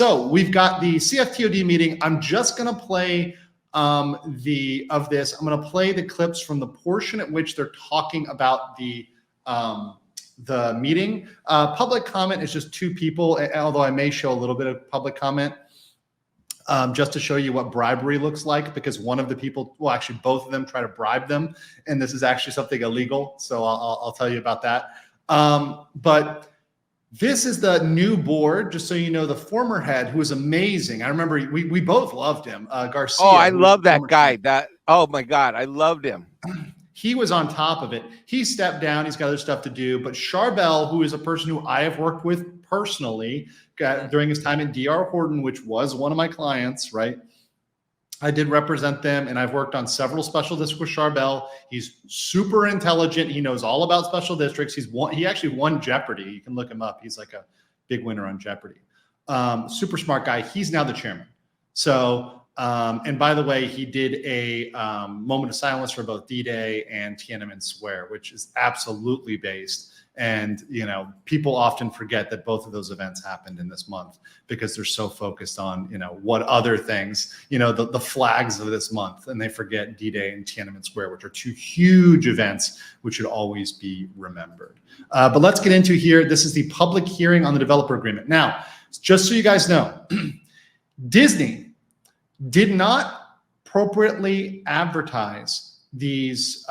So we've got the CFTOD meeting. I'm just going to play I'm going to play the clips from the portion at which they're talking about the meeting. Public comment is just 2 people, although I may show a little bit of public comment just to show you what bribery looks like, because one of the people, well, actually both of them try to bribe them, and this is actually something illegal. So I'll tell you about that. But this is the new board, just so you know. The former head, who was amazing. I remember we both loved him, Garcia. Oh, I love that guy. Oh my God, I loved him. He was on top of it. He stepped down. He's got other stuff to do. But Charbel, who is a person who I have worked with personally during his time at DR Horton, which was one of my clients, right? I did represent them, and I've worked on several special districts with Charbel. He's super intelligent. He knows all about special districts. He actually won Jeopardy. You can look him up. He's like a big winner on Jeopardy. Super smart guy. He's now the chairman. So, and by the way, he did a moment of silence for both D-Day and Tiananmen Square, which is absolutely based. And, you know, people often forget that both of those events happened in this month because they're so focused on, you know, what other things, you know, the flags of this month, and they forget D-Day and Tiananmen Square, which are 2 huge events which should always be remembered. But let's get into here. This is the public hearing on the developer agreement. Now, just so you guys know, Disney did not appropriately advertise these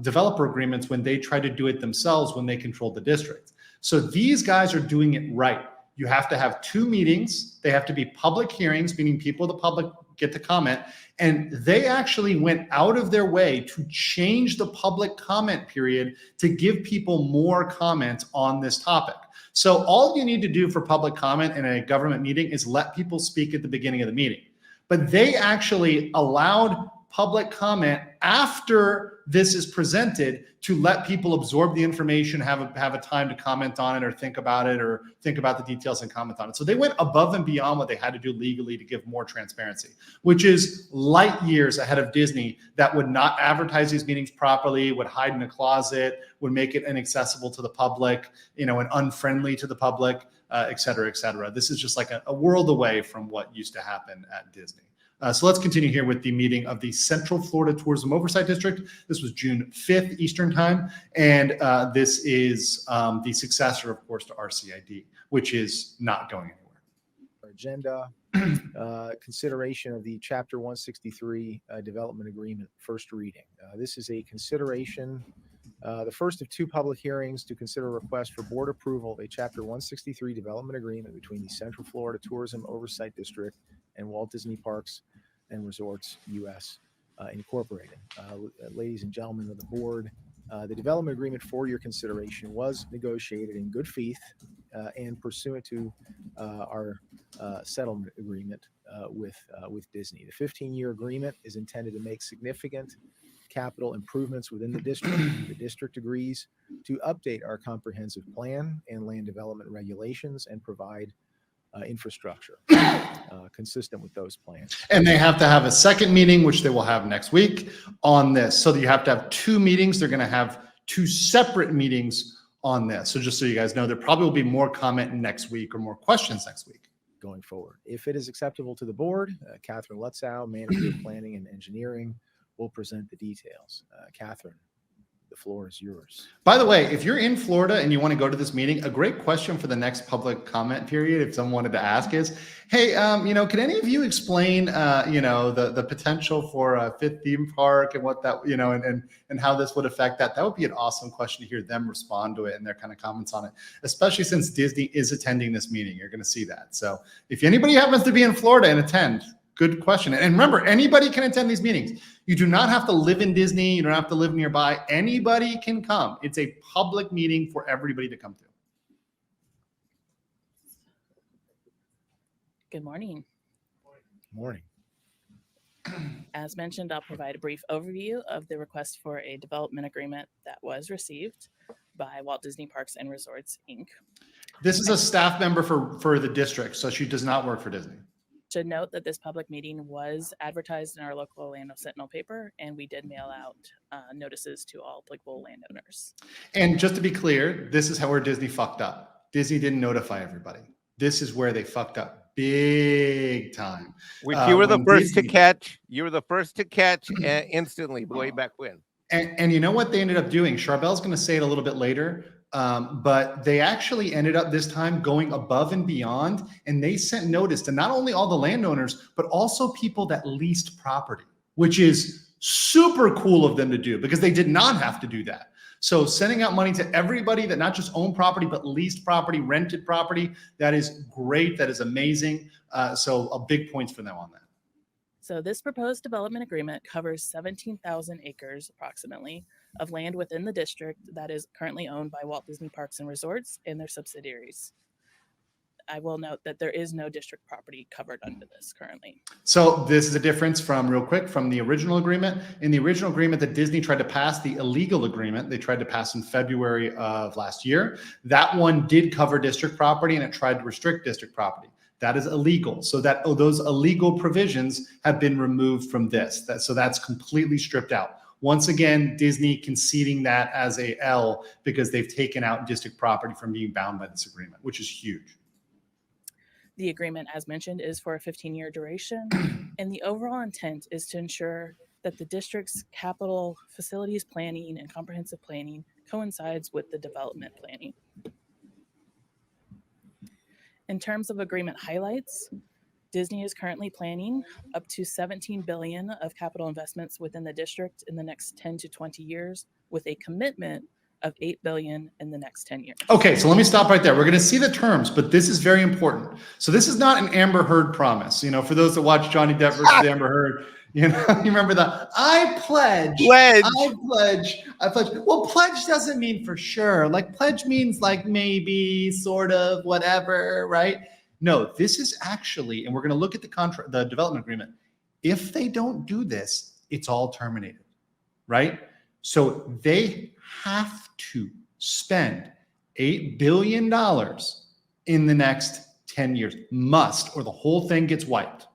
developer agreements when they try to do it themselves when they control the district. So these guys are doing it right. You have to have 2 meetings. They have to be public hearings, meaning people of the public get to comment. And they actually went out of their way to change the public comment period to give people more comments on this topic. So all you need to do for public comment in a government meeting is let people speak at the beginning of the meeting. But they actually allowed public comment after this is presented to let people absorb the information, have a time to comment on it or think about the details and comment on it. So they went above and beyond what they had to do legally to give more transparency, which is light years ahead of Disney that would not advertise these meetings properly, would hide in a closet, would make it inaccessible to the public, you know, and unfriendly to the public, et cetera, et cetera. This is just like a world away from what used to happen at Disney. So let's continue here with the meeting of the Central Florida Tourism Oversight District. This was June 5th Eastern time. And this is the successor, of course, to RCID, which is not going anywhere. Agenda, consideration of the Chapter 163 Development Agreement, first reading. This is a consideration, the first of 2 public hearings to consider a request for board approval of a Chapter 163 Development Agreement between the Central Florida Tourism Oversight District and Walt Disney Parks and Resorts U.S. Incorporated. Ladies and gentlemen of the board, the development agreement for your consideration was negotiated in good faith and pursuant to our settlement agreement with Disney. The 15-year agreement is intended to make significant capital improvements within the district. The district agrees to update our comprehensive plan and land development regulations and provide infrastructure consistent with those plans. And they have to have a second meeting, which they will have next week on this. So you have to have 2 meetings. They're going to have 2 separate meetings on this. So just so you guys know, there probably will be more comment next week or more questions next week. Going forward. If it is acceptable to the board, Catherine Lutzow, Manager of Planning and Engineering, will present the details. Catherine, the floor is yours. By the way, if you're in Florida and you want to go to this meeting, a great question for the next public comment period, if someone wanted to ask, is, hey, you know, can any of you explain, you know, the potential for a 5th theme park and what that, you know, and how this would affect that? That would be an awesome question to hear them respond to it and their kind of comments on it, especially since Disney is attending this meeting. You're going to see that. So if anybody happens to be in Florida and attend, good question. And remember, anybody can attend these meetings. You do not have to live in Disney. You don't have to live nearby. Anybody can come. It's a public meeting for everybody to come to. Good morning. Morning. As mentioned, I'll provide a brief overview of the request for a development agreement that was received by Walt Disney Parks and Resorts, Inc. This is a staff member for the district, so she does not work for Disney. Should note that this public meeting was advertised in our local Orlando Sentinel paper, and we did mail out notices to all applicable landowners. And just to be clear, this is how where Disney fucked up. Disney didn't notify everybody. This is where they fucked up big time. Which you were the When first to Disney- catch. You were the first to catch instantly way back when. And you know what they ended up doing? Charbel's going to say it a little bit later, but they actually ended up this time going above and beyond, and they sent notice to not only all the landowners, but also people that leased property, which is super cool of them to do because they did not have to do that. So sending out money to everybody that not just owned property, but leased property, rented property, that is great. That is amazing. So a big points for them on that. So this proposed development agreement covers 17,000 acres approximately of land within the district that is currently owned by Walt Disney Parks and Resorts and their subsidiaries. I will note that there is no district property covered under this currently. So this is a difference from, real quick, from the original agreement. In the original agreement that Disney tried to pass, the illegal agreement, they tried to pass in February of last year. That one did cover district property and it tried to restrict district property. That is illegal. So that those illegal provisions have been removed from this. So that's completely stripped out. Once again, Disney conceding that as a L because they've taken out district property from being bound by this agreement, which is huge. The agreement, as mentioned, is for a 15-year duration, and the overall intent is to ensure that the district's capital facilities planning and comprehensive planning coincides with the development planning. In terms of agreement highlights, Disney is currently planning up to $17 billion of capital investments within the district in the next 10 to 20 years, with a commitment of $8 billion in the next 10 years. Okay, so let me stop right there. We're going to see the terms, but this is very important. So this is not an Amber Heard promise. You know, for those that watch Johnny Depp versus Amber Heard, you know, you remember the I pledge. I pledge. Well, pledge doesn't mean for sure. Like pledge means like maybe, sort of, whatever, right? No, this is actually, and we're going to look at the contract, the development agreement. If they don't do this, it's all terminated, right? So they have to spend $8 billion in the next 10 years. Must, or the whole thing gets wiped.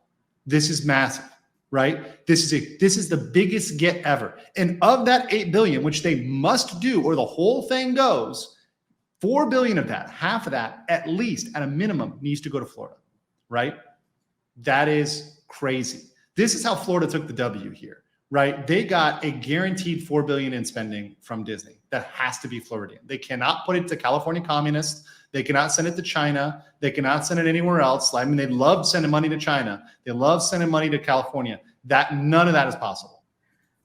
This is massive, right? This is the biggest get ever. And of that 8 billion, which they must do, or the whole thing goes, 4 billion of that, half of that, at least at a minimum, needs to go to Florida, right? That is crazy. This is how Florida took the W here, right? They got a guaranteed 4 billion in spending from Disney. That has to be Floridian. They cannot put it to California communists. They cannot send it to China. They cannot send it anywhere else. I mean, they love sending money to China. They love sending money to California. None of that is possible.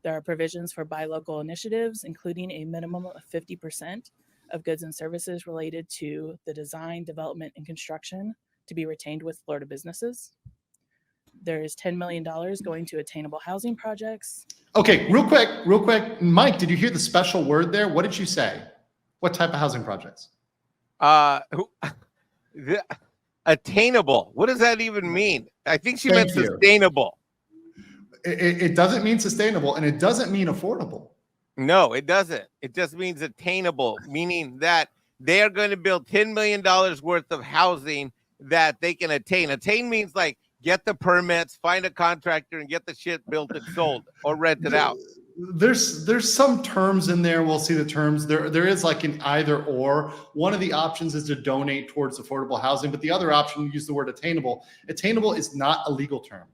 There are provisions for buy local initiatives, including a minimum of 50% of goods and services related to the design, development, and construction to be retained with Florida businesses. There is $10 million going to attainable housing projects. Okay, real quick. Mike, did you hear the special word there? What did you say? What type of housing projects? Attainable. What does that even mean? I think she meant Thank you. sustainable. It doesn't mean sustainable, and it doesn't mean affordable. No, it doesn't. It just means attainable, meaning that they are going to build $10 million worth of housing that they can attain. Attain means like get the permits, find a contractor, and get the shit built and sold or rented out. There's some terms in there. We'll see the terms. There is like an either or. One of the options is to donate towards affordable housing, but the other option, use the word attainable. Attainable is not a legal term.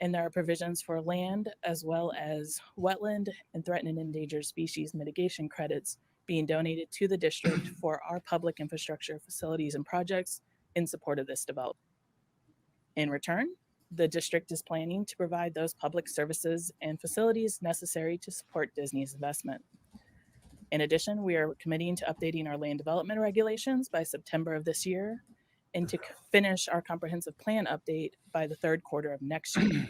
And there are provisions for land as well as wetland and threatened and endangered species mitigation credits being donated to the district for our public infrastructure facilities and projects in support of this development. In return, the district is planning to provide those public services and facilities necessary to support Disney's investment. In addition, we are committing to updating our land development regulations by September of this year and to finish our comprehensive plan update by the third quarter of next year.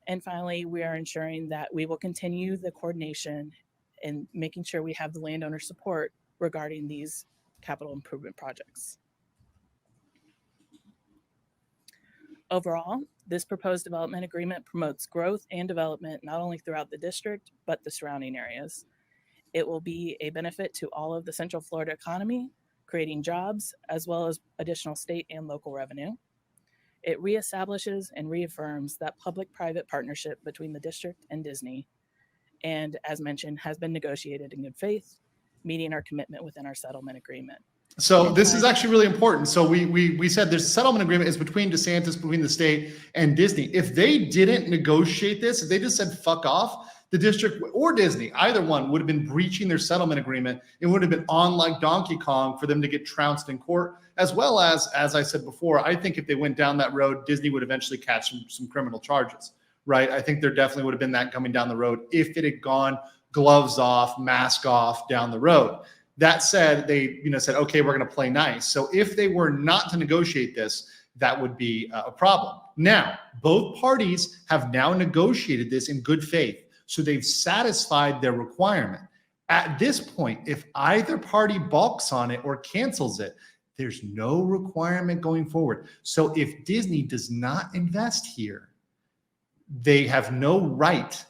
And finally, we are ensuring that we will continue the coordination and making sure we have the landowner support regarding these capital improvement projects. Overall, this proposed development agreement promotes growth and development not only throughout the district, but the surrounding areas. It will be a benefit to all of the Central Florida economy, creating jobs as well as additional state and local revenue. It reestablishes and reaffirms that public-private partnership between the district and Disney, and as mentioned, has been negotiated in good faith, meeting our commitment within our settlement agreement. So this is actually really important. So we said there's a settlement agreement is between DeSantis, between the state and Disney. If they didn't negotiate this, if they just said fuck off, the district or Disney, either one would have been breaching their settlement agreement. It would have been on like Donkey Kong for them to get trounced in court, as well as I said before, I think if they went down that road, Disney would eventually catch some criminal charges, right? I think there definitely would have been that coming down the road if it had gone gloves off, mask off down the road. That said, they said, okay, we're going to play nice. So if they were not to negotiate this, that would be a problem. Now, both parties have now negotiated this in good faith. So they've satisfied their requirement. At this point, if either party balks on it or cancels it, there's no requirement going forward. So if Disney does not invest here, they have no right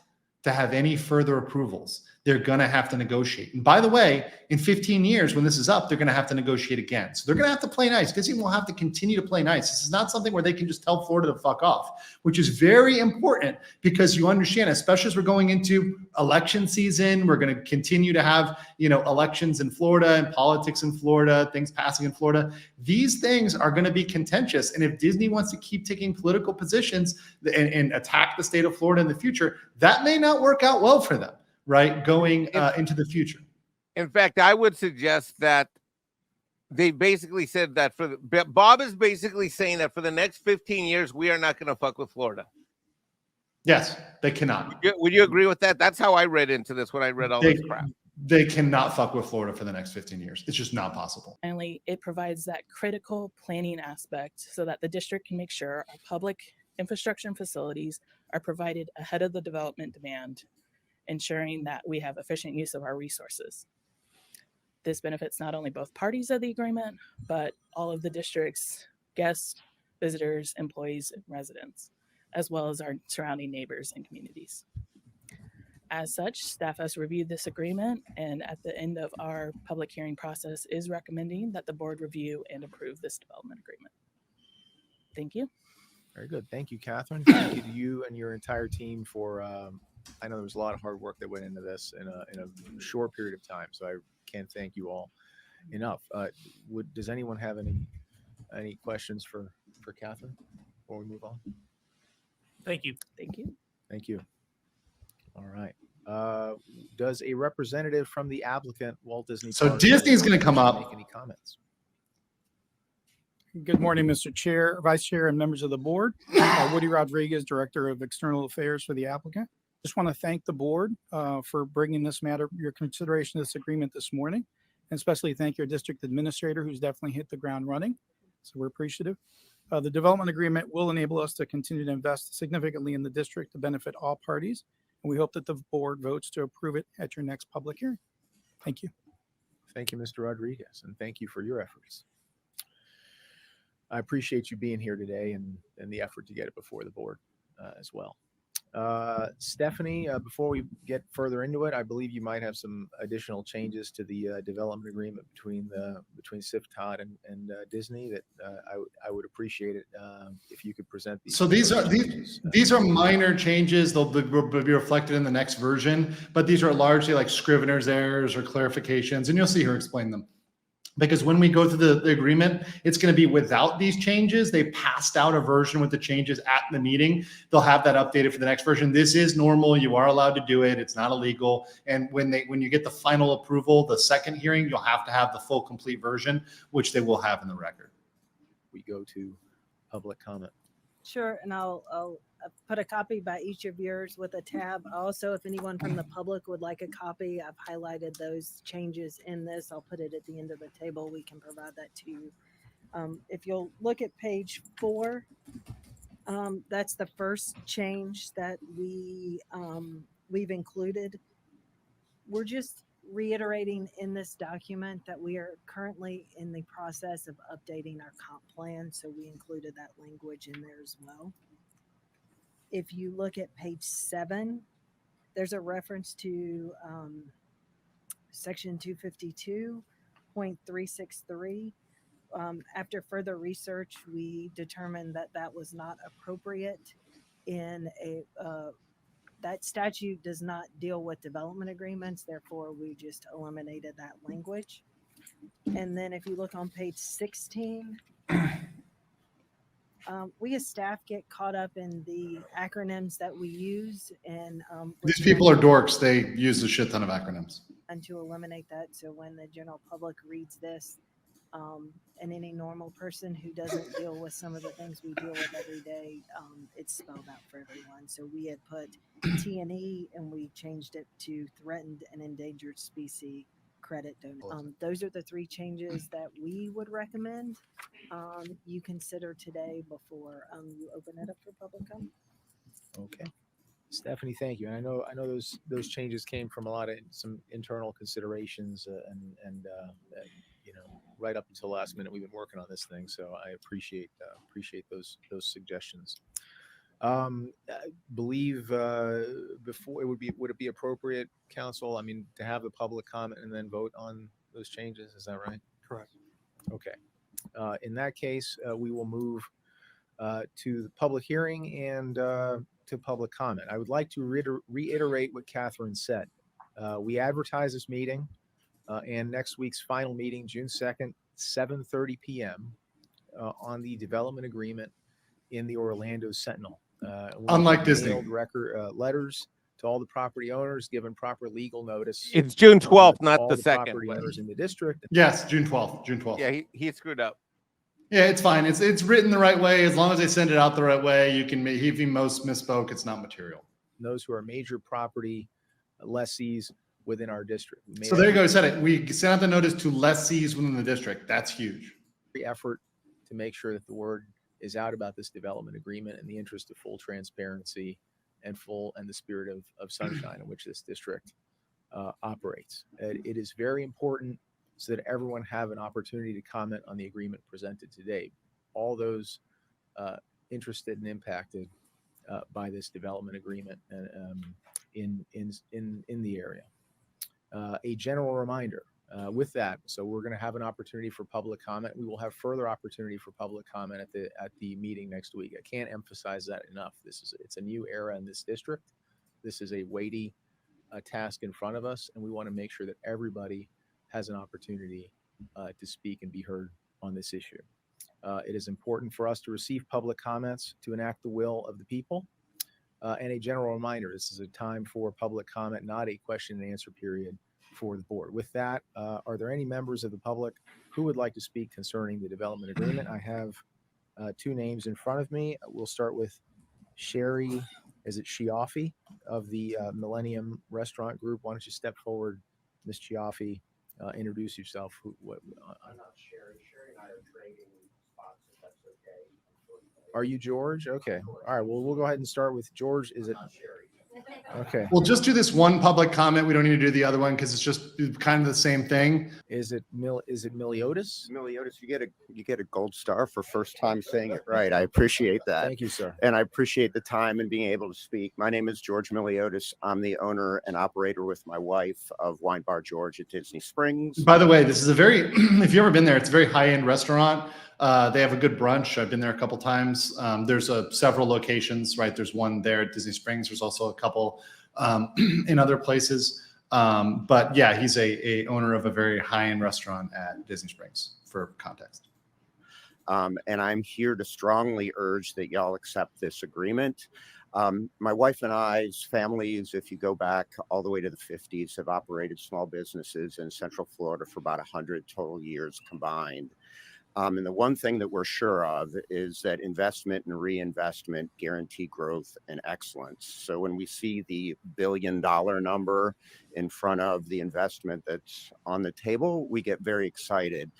to have any further approvals. They're going to have to negotiate. And by the way, in 15 years, when this is up, they're going to have to negotiate again. So they're going to have to play nice. Disney will have to continue to play nice. This is not something where they can just tell Florida to fuck off, which is very important because you understand, especially as we're going into election season, we're going to continue to have, elections in Florida and politics in Florida, things passing in Florida. These things are going to be contentious. And if Disney wants to keep taking political positions and attack the state of Florida in the future, that may not work out well for them. Right, going into the future. In fact, I would suggest that they basically said that Bob is basically saying that for the next 15 years, we are not going to fuck with Florida. Yes, they cannot. Would you agree with that? That's how I read into this when I read all this crap. They cannot fuck with Florida for the next 15 years. It's just not possible. Finally, it provides that critical planning aspect so that the district can make sure our public infrastructure and facilities are provided ahead of the development demand, ensuring that we have efficient use of our resources. This benefits not only both parties of the agreement, but all of the district's guests, visitors, employees, and residents, as well as our surrounding neighbors and communities. As such, staff has reviewed this agreement, and at the end of our public hearing process is recommending that the board review and approve this development agreement. Thank you. Very good. Thank you, Catherine. Thank you to you and your entire team for I know there was a lot of hard work that went into this in a short period of time, so I can't thank you all enough. Does anyone have any questions for Catherine before we move on? Thank you. Thank you. Thank you. All right. Does a representative from the applicant, Walt Disney? So Disney's going to come up. Make any comments? Good morning, Mr. Chair, Vice Chair, and members of the board. Woody Rodriguez, Director of External Affairs for the applicant. Just want to thank the board for bringing this matter, your consideration of this agreement this morning, and especially thank your district administrator who's definitely hit the ground running. So we're appreciative. The development agreement will enable us to continue to invest significantly in the district to benefit all parties. And we hope that the board votes to approve it at your next public hearing. Thank you. Thank you, Mr. Rodriguez, and thank you for your efforts. I appreciate you being here today and the effort to get it before the board as well. Stephanie, before we get further into it, I believe you might have some additional changes to the development agreement between SIF Todd and Disney that I would appreciate it if you could present these. So these are minor changes. They'll be reflected in the next version, but these are largely like scrivener's errors or clarifications, and you'll see her explain them. Because when we go through the agreement, it's going to be without these changes. They passed out a version with the changes at the meeting. They'll have that updated for the next version. This is normal. You are allowed to do it. It's not illegal. And when you get the final approval, the second hearing, you'll have to have the full complete version, which they will have in the record. We go to public comment. Sure, and I'll put a copy by each of yours with a tab. Also, if anyone from the public would like a copy, I've highlighted those changes in this. I'll put it at the end of the table. We can provide that to you. If you'll look at page 4, that's the first change that we've included. We're just reiterating in this document that we are currently in the process of updating our comp plan, so we included that language in there as well. If you look at page 7, there's a reference to section 252.363. After further research, we determined that that was not appropriate in that statute does not deal with development agreements. Therefore, we just eliminated that language. And then if you look on page 16, we as staff get caught up in the acronyms that we use, and These people are dorks. They use a shit ton of acronyms. and to eliminate that, so when the general public reads this, and any normal person who doesn't deal with some of the things we deal with every day, it's spelled out for everyone. So we had put T&E and we changed it to threatened and endangered species credit donor. Those are the three changes that we would recommend you consider today before you open it up for public comment. Okay. Stephanie, thank you. And I know those changes came from some internal considerations and you know, right up until last minute we've been working on this thing. So I appreciate those suggestions. I believe before would it be appropriate, council, I mean, to have the public comment and then vote on those changes? Is that right? Correct. Okay. In that case, we will move to the public hearing and to public comment. I would like to reiterate what Catherine said. We advertise this meeting and next week's final meeting, June 2nd, 7:30 p.m. On the development agreement in the Orlando Sentinel. Unlike Disney. Letters to all the property owners, given proper legal notice. It's June 12th, to not all the 2nd. property owners in the district. Yes, June 12th. June 12th. Yeah, he screwed up. Yeah, it's fine. It's written the right way. As long as they send it out the right way, you can. If he most misspoke, it's not material. Those who are major property lessees within our district. We made So there you go. Said it. We sent out the notice to lessees within the district. That's huge. every effort to make sure that the word is out about this development agreement in the interest of full transparency and the spirit of sunshine in which this district operates. It is very important so that everyone have an opportunity to comment on the agreement presented today. All those interested and impacted by this development agreement in the area. A general reminder with that, so we're going to have an opportunity for public comment. We will have further opportunity for public comment at the meeting next week. I can't emphasize that enough. It's a new era in this district. This is a weighty task in front of us, and we want to make sure that everybody has an opportunity to speak and be heard on this issue. It is important for us to receive public comments to enact the will of the people. And a general reminder, this is a time for public comment, not a question and answer period for the board. With that, are there any members of the public who would like to speak concerning the development agreement? I have two names in front of me. We'll start with Sherry, is it Chiaffi of the Millennium Restaurant Group? Why don't you step forward, Ms. Chiaffi, introduce yourself. I'm not Sherry. Sherry and I are trading spots, if that's okay. Are you George? Okay. All right. Well, we'll go ahead and start with George. Is it Sherry? Okay. We'll just do this one public comment. We don't need to do the other one because it's just kind of the same thing. Is it Miliotis? Miliotis, you get a gold star for first time saying it right. I appreciate that. Thank you, sir. And I appreciate the time and being able to speak. My name is George Miliotis. I'm the owner and operator with my wife of Wine Bar George at Disney Springs. By the way, this is a very, if you've ever been there, it's a very high-end restaurant. They have a good brunch. I've been there a couple times. There's several locations, right? There's one there at Disney Springs. There's also a couple in other places. But yeah, he's a owner of a very high-end restaurant at Disney Springs, for context. And I'm here to strongly urge that y'all accept this agreement. My wife and I's families, if you go back all the way to the 50s, have operated small businesses in Central Florida for about 100 total years combined. And the one thing that we're sure of is that investment and reinvestment guarantee growth and excellence. So when we see the $1 billion number in front of the investment that's on the table, we get very excited.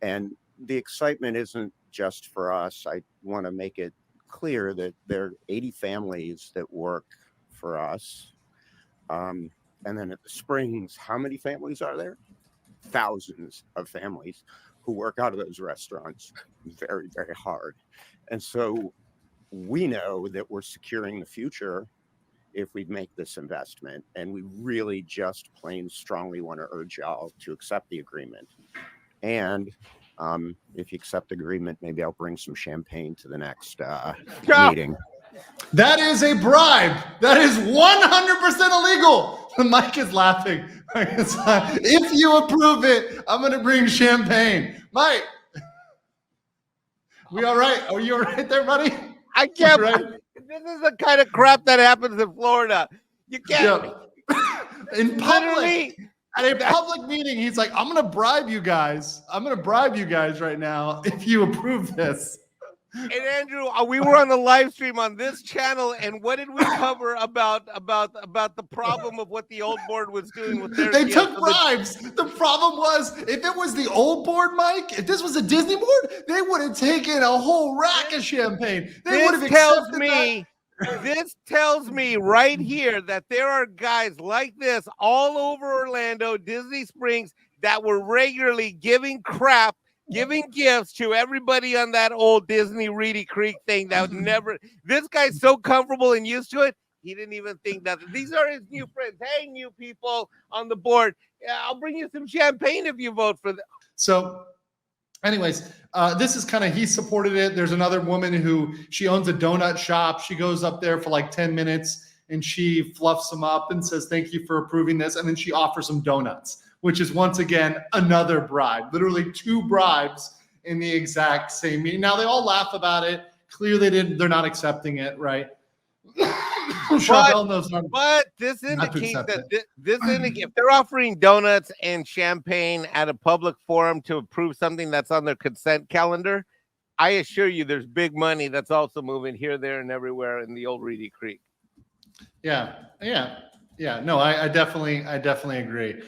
And the excitement isn't just for us. I want to make it clear that there are 80 families that work for us. And then at the Springs, how many families are there? Thousands of families who work out of those restaurants very, very hard. And so we know that we're securing the future if we make this investment. And we really just plain strongly want to urge y'all to accept the agreement. And if you accept the agreement, maybe I'll bring some champagne to the next meeting. That is a bribe. That is 100% illegal. Mike is laughing. It's like, if you approve it, I'm going to bring champagne. Mike, we all right? Are you all right there, buddy? I can't. Right? This is the kind of crap that happens in Florida. You can't. Yeah. In public, Literally, at a public meeting, he's like, I'm going to bribe you guys. I'm going to bribe you guys right now if you approve this. and Andrew, we were on the live stream on this channel, and what did we cover about the problem of what the old board was doing with their? They took bribes. The problem was, if it was the old board, Mike, if this was a Disney board, they would have taken a whole rack of champagne. They would have accepted that. This tells me right here that there are guys like this all over Orlando, Disney Springs, that were regularly giving crap, giving gifts to everybody on that old Disney Reedy Creek thing that would never. This guy's so comfortable and used to it, he didn't even think that. These are his new friends. Hey, new people on the board. Yeah, I'll bring you some champagne if you vote for them. So, anyways, this is kind of, he supported it. There's another woman who, she owns a donut shop. She goes up there for like 10 minutes and she fluffs them up and says, thank you for approving this. And then she offers them donuts, which is once again another bribe. Literally 2 bribes in the exact same meeting. Now they all laugh about it. Clearly they're not accepting it, right? But this indicates that if they're offering donuts and champagne at a public forum to approve something that's on their consent calendar, I assure you there's big money that's also moving here, there, and everywhere in the old Reedy Creek. Yeah. No, I definitely agree.